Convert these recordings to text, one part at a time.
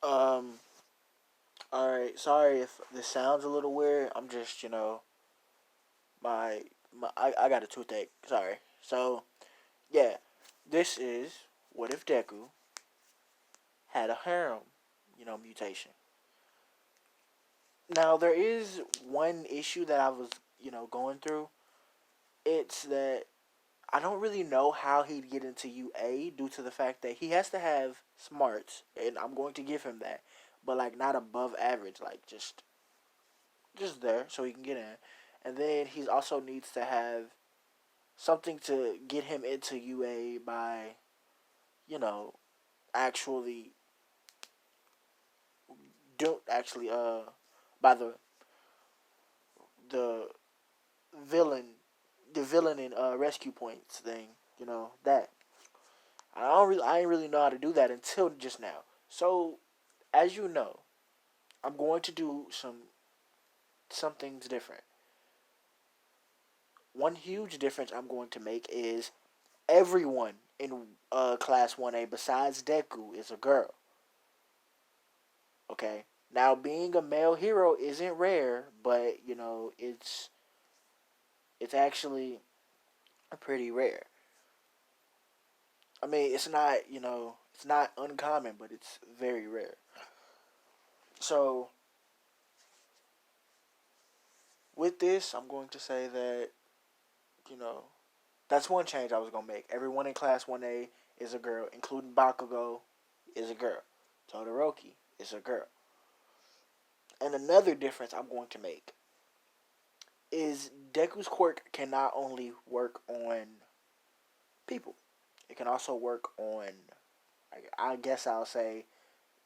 Um. All right. Sorry if this sounds a little weird. I'm just, I got a toothache. Sorry. So yeah, this is what if Deku had a harem, mutation. Now there is one issue that I was, going through. It's that I don't really know how he'd get into UA due to the fact that he has to have smarts, and I'm going to give him that, but like not above average, like just there so he can get in. And then he also needs to have something to get him into UA by, you know, actually don't actually by the villain the villain in rescue points thing, that. I didn't really know how to do that until just now. So, as you know, I'm going to do some things different. One huge difference I'm going to make is everyone in class 1A besides Deku is a girl. Okay? Now being a male hero isn't rare, but it's actually pretty rare. I mean, it's not uncommon, but it's very rare. So, with this, I'm going to say that, you know, that's one change I was going to make. Everyone in Class 1A is a girl, including Bakugo is a girl. Todoroki is a girl. And another difference I'm going to make is Deku's quirk can not only work on people, it can also work on, I guess I'll say,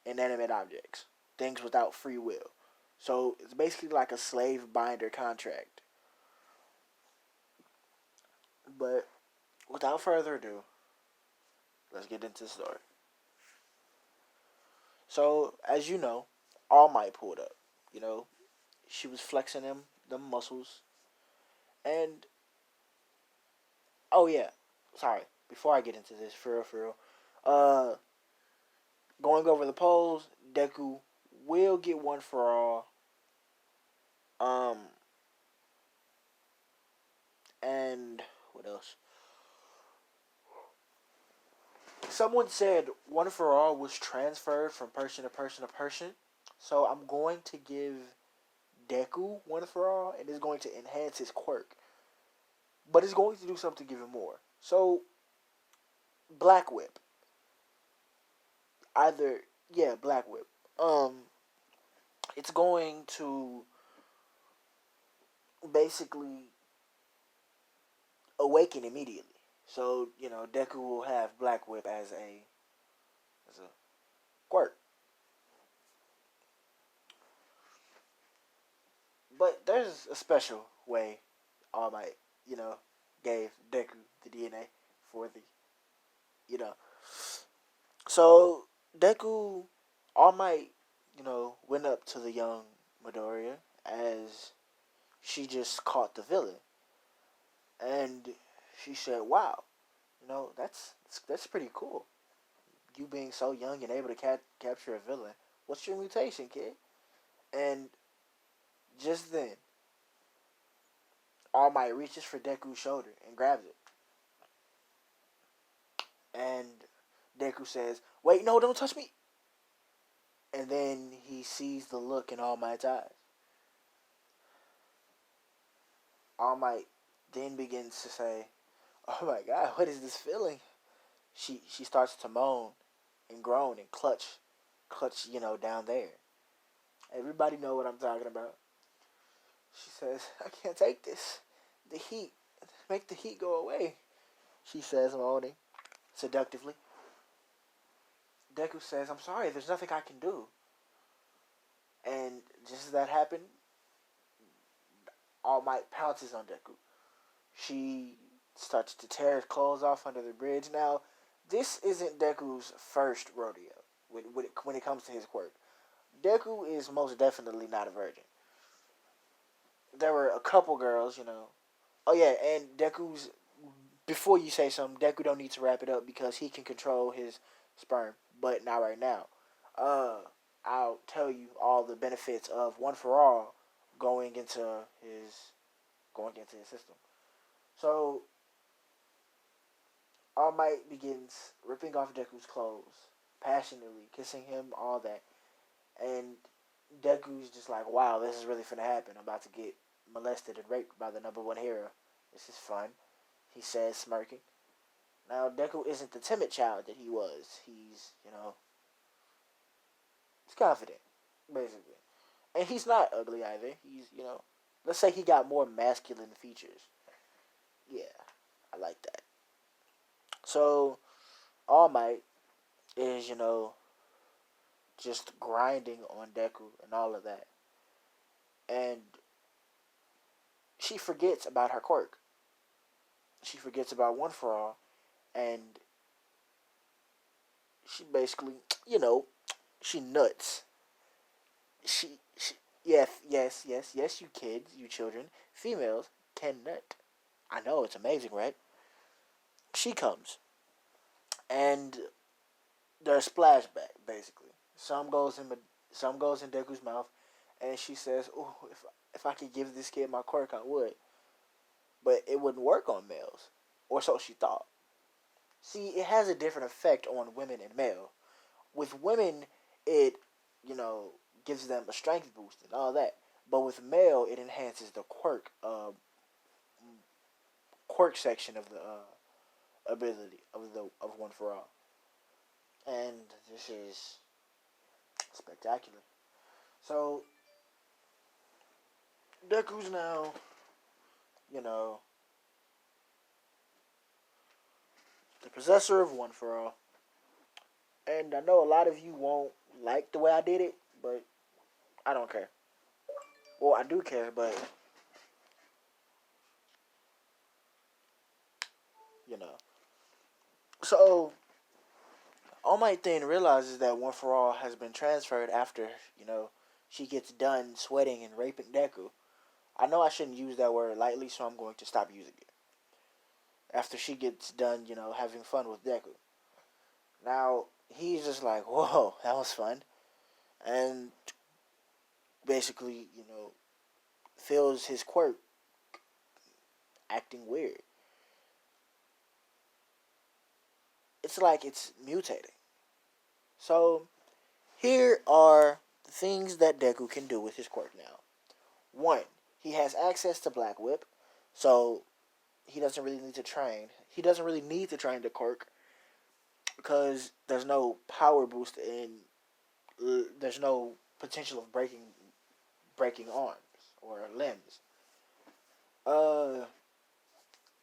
inanimate objects, things without free will. So it's basically like a slave binder contract. But without further ado, let's get into the story. So as you know, All Might pulled up. You know, she was flexing them muscles, and oh yeah, sorry. Before I get into this, for real, uh, going over the polls, Deku will get one for all. Um, and what else? Someone said one for all was transferred from person to person to person. So I'm going to give Deku one for all, and it's going to enhance his quirk. But it's going to do something even more. So Black Whip, either yeah, Black Whip. It's going to basically awaken immediately. So Deku will have Black Whip as a quirk. But there's a special way All Might, gave Deku the DNA for the, you know. So Deku, All Might, went up to the young Midoriya as she just caught the villain, and she said, "Wow, that's pretty cool. You being so young and able to capture a villain. What's your mutation, kid?" And just then, All Might reaches for Deku's shoulder and grabs it. And Deku says, "Wait, no, don't touch me." And then he sees the look in All Might's eyes. All Might then begins to say, "Oh my God, what is this feeling?" She starts to moan and groan and clutch, down there. Everybody know what I'm talking about. She says, "I can't take this. The heat. Make the heat go away," she says, moaning seductively. Deku says, "I'm sorry, there's nothing I can do." And just as that happened, All Might pounces on Deku. She starts to tear his clothes off under the bridge. Now, this isn't Deku's first rodeo when it comes to his quirk. Deku is most definitely not a virgin. There were a couple girls. Oh yeah, and Deku's. Before you say something, Deku don't need to wrap it up because he can control his sperm, but not right now. Uh, I'll tell you all the benefits of One for All going into his going into his system. So All Might begins ripping off Deku's clothes, passionately kissing him, all that, and Deku's just like, "Wow, this is really finna happen. I'm about to get molested and raped by the number one hero. This is fun," he says, smirking. Now Deku isn't the timid child that he was. He's confident, basically. And he's not ugly either. Let's say he got more masculine features. Yeah, I like that. So, All Might is, just grinding on Deku and all of that. And she forgets about her quirk. She forgets about One for All. And she basically, she nuts. She yes, you kids, you children, females can nut. I know, it's amazing, right? She comes, and there's splashback basically. Some goes in Deku's mouth, and she says, "Oh, if I could give this kid my quirk, I would." But it wouldn't work on males, or so she thought. See, it has a different effect on women and male. With women, it you know gives them a strength boost and all that. But with male, it enhances the quirk section of the ability of One for All, and this is spectacular. So Deku's now, you know, the possessor of One for All, and I know a lot of you won't like the way I did it, but I don't care. Well, I do care, but you know. So All Might then realizes that One for All has been transferred after she gets done sweating and raping Deku. I know I shouldn't use that word lightly, so I'm going to stop using it. After she gets done, having fun with Deku. Now, he's just like, whoa, that was fun. And basically, feels his quirk acting weird. It's like it's mutating. So, here are the things that Deku can do with his quirk now. One, he has access to Black Whip, so he doesn't really need to train. He doesn't really need to train the quirk because there's no power boost and there's no potential of breaking arms or limbs. Uh,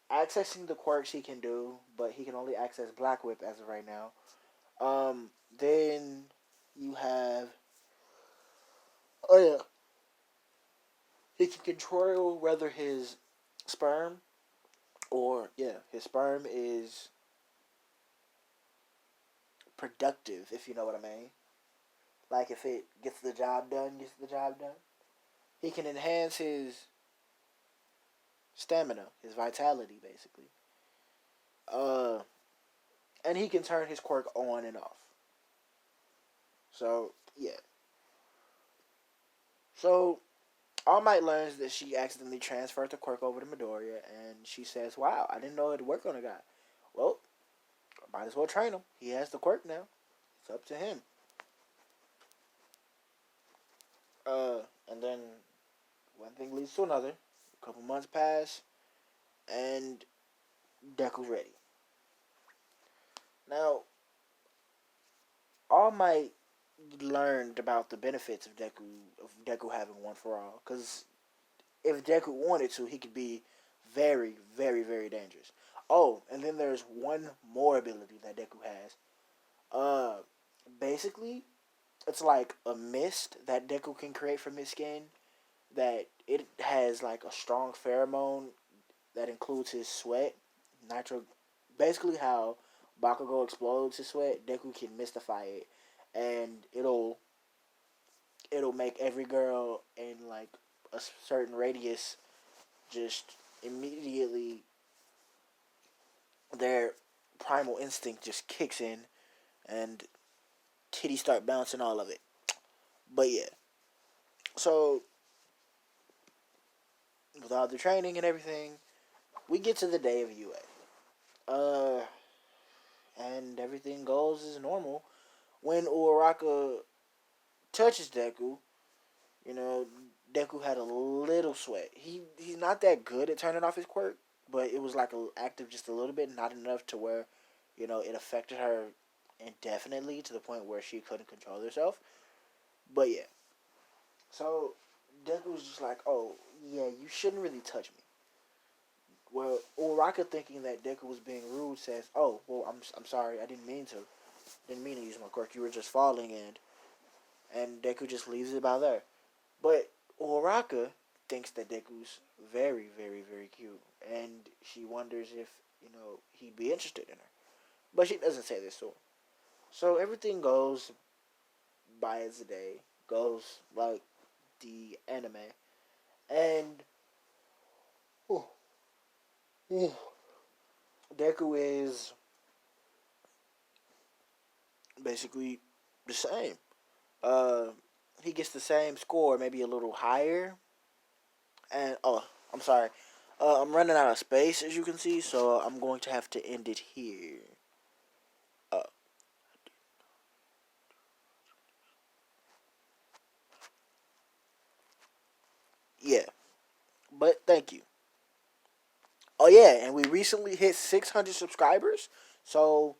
Accessing the quirks he can do, but he can only access Black Whip as of right now. Then you have, oh yeah, he can control whether sperm his sperm is productive, if you know what I mean. Like if it gets the job done. He can enhance his stamina, his vitality, basically. Uh, and he can turn his quirk on and off. So yeah. So All Might learns that she accidentally transferred the quirk over to Midoriya, and she says, "Wow, I didn't know it'd work on a guy." Well, might as well train him. He has the quirk now. It's up to him. And then one thing leads to another. A couple months pass, and Deku's ready. Now, All Might learned about the benefits of Deku having One for All. Because if Deku wanted to, he could be very, very, very dangerous. Oh, and then there's one more ability that Deku has. Uh, Basically, it's like a mist that Deku can create from his skin. That it has like a strong pheromone that includes his sweat. Nitro, basically how Bakugo explodes his sweat. Deku can mystify it, and it'll make every girl in like a certain radius just immediately their primal instinct just kicks in and titties start bouncing all of it. But yeah, so with all the training and everything, we get to the day of UA. And everything goes as normal. When Uraraka touches Deku, you know, Deku had a little sweat. He's not that good at turning off his quirk, but it was like active just a little bit, not enough to where, it affected her indefinitely to the point where she couldn't control herself. But yeah, so Deku was just like, "Oh yeah, you shouldn't really touch me." Well, Uraka, thinking that Deku was being rude, says, "Oh well, I'm sorry, I didn't mean to use my quirk. You were just falling," and Deku just leaves it by there. But Uraka thinks that Deku's very, very, very cute, and she wonders if he'd be interested in her, but she doesn't say this to him. So everything goes by its day, goes like the anime, and ooh, ooh, Deku is basically the same. Uh, he gets the same score, maybe a little higher. And I'm sorry, I'm running out of space as you can see, so I'm going to have to end it here. Uh, yeah, but thank you. Oh yeah, and we recently hit 600 subscribers, so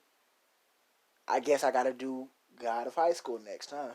I guess I gotta do God of High School next, huh?